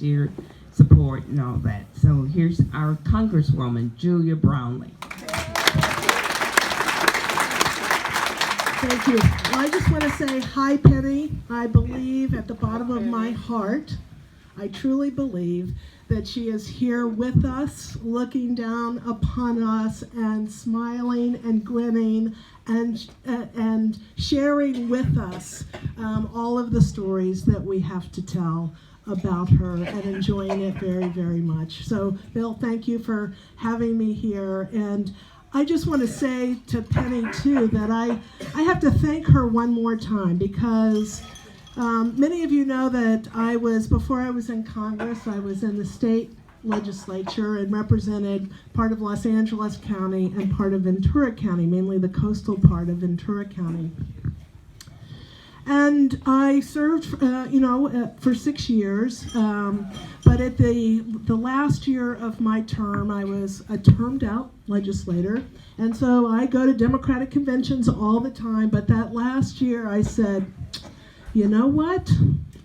dear support and all that. So here's our Congresswoman, Julia Brownley. Thank you. Well, I just want to say hi, Penny. I believe at the bottom of my heart, I truly believe that she is here with us, looking down upon us and smiling and grinning and sharing with us all of the stories that we have to tell about her and enjoying it very, very much. So, Bill, thank you for having me here. And I just want to say to Penny, too, that I have to thank her one more time because many of you know that before I was in Congress, I was in the state legislature and represented part of Los Angeles County and part of Ventura County, mainly the coastal part of Ventura County. And I served, for 6 years, but at the last year of my term, I was a termed-out legislator, and so I go to Democratic conventions all the time, but that last year I said, you know what?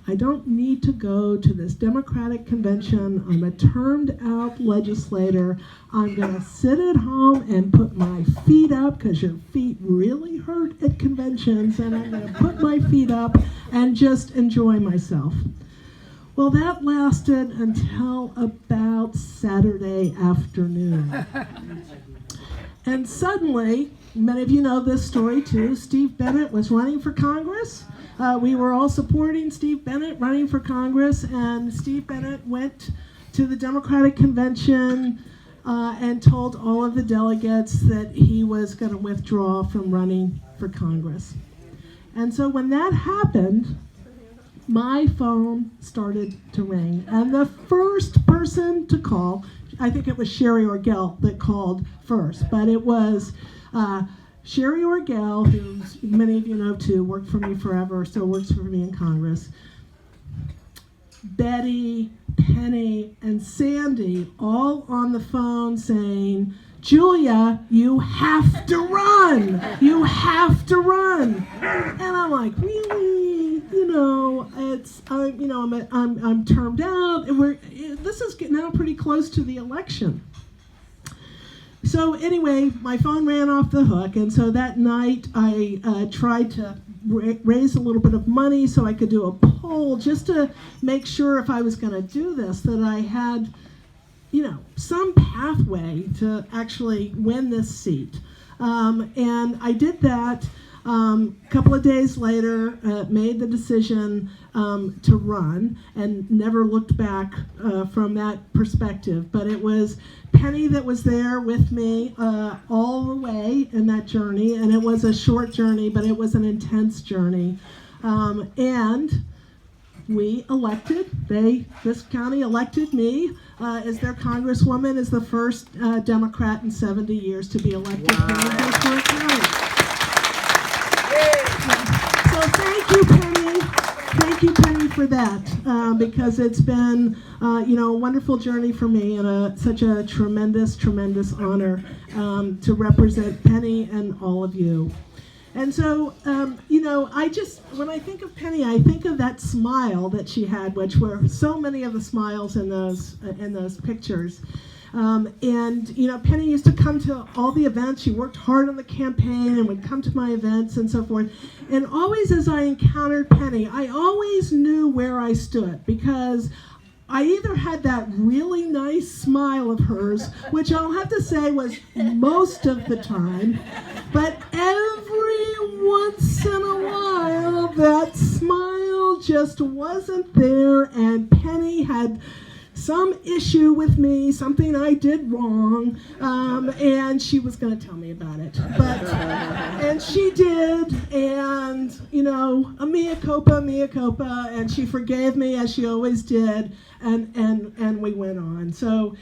I don't need to go to this Democratic convention. I'm a termed-out legislator. I'm going to sit at home and put my feet up, because your feet really hurt at conventions, and I'm going to put my feet up and just enjoy myself. Well, that lasted until about Saturday afternoon. And suddenly, many of you know this story too, Steve Bennett was running for Congress. We were all supporting Steve Bennett running for Congress, and Steve Bennett went to the Democratic convention and told all of the delegates that he was going to withdraw from running for Congress. And so when that happened, my phone started to ring, and the first person to call, I think it was Sherry Orgel that called first, but it was Sherry Orgel, who many of you know too, worked for me forever, still works for me in Congress. Betty, Penny, and Sandy all on the phone saying, Julia, you have to run. You have to run. And I'm like, really? I'm termed out. And this is getting now pretty close to the election. So anyway, my phone ran off the hook, and so that night I tried to raise a little bit of money so I could do a poll just to make sure if I was going to do this that I had, some pathway to actually win this seat. And I did that. A couple of days later, made the decision to run and never looked back from that perspective. But it was Penny that was there with me all the way in that journey, and it was a short journey, but it was an intense journey. And we elected, this county elected me as their congresswoman, as the first Democrat in 70 years to be elected in Ventura County. So thank you, Penny. Thank you, Penny, for that, because it's been, a wonderful journey for me and such a tremendous, tremendous honor to represent Penny and all of you. And so, when I think of Penny, I think of that smile that she had, which were so many of the smiles in those pictures. Penny used to come to all the events. She worked hard on the campaign and would come to my events and so forth. And always as I encountered Penny, I always knew where I stood, because I either had that really nice smile of hers, which I'll have to say was most of the time, but every once in a while that smile just wasn't there, and Penny had some issue with me, something I did wrong, and she was going to tell me about it. And she did, and, a mea culpa, and she forgave me as she always did, and we went on. So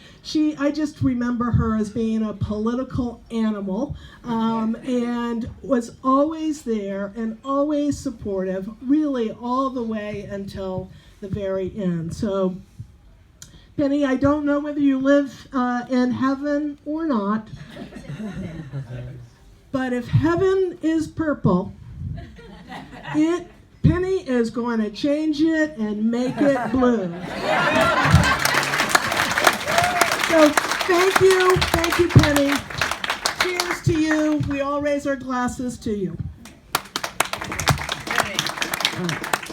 I just remember her as being a political animal, and was always there and always supportive, really all the way until the very end. So, Penny, I don't know whether you live in heaven or not, but if heaven is purple, Penny is going to change it and make it blue. Thank you, Penny. Cheers to you. We all raise our glasses to you. All right.